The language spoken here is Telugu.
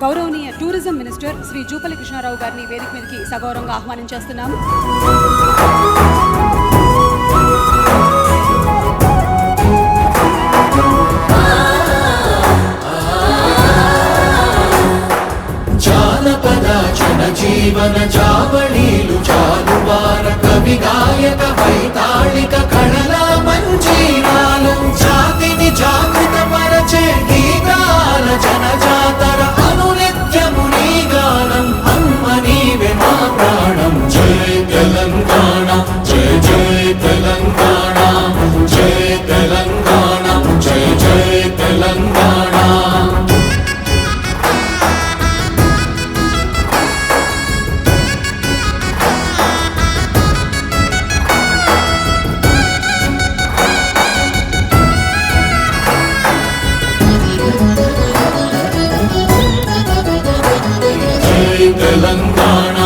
గౌరవనీయ టూరిజం మినిస్టర్ శ్రీ జూపల్లి కృష్ణారావు గారిని వేదిక మీదకి సగౌరవంగా ఆహ్వానం చేస్తున్నాము. జానపద జనజీవన జావళీలు జాలువార కవి గాయక వైతాళిక కళల మంజీరాలు జాతిని జాగృత పరచే గీతాల జనజాతర అనునిత్యము నీ గానం అమ్మ నీవే మా ప్రాణం. జై తెలంగాణ జై జై తెలంగాణ జై తెలంగాణ జై జై తెలంగాణ. తెలంగాణ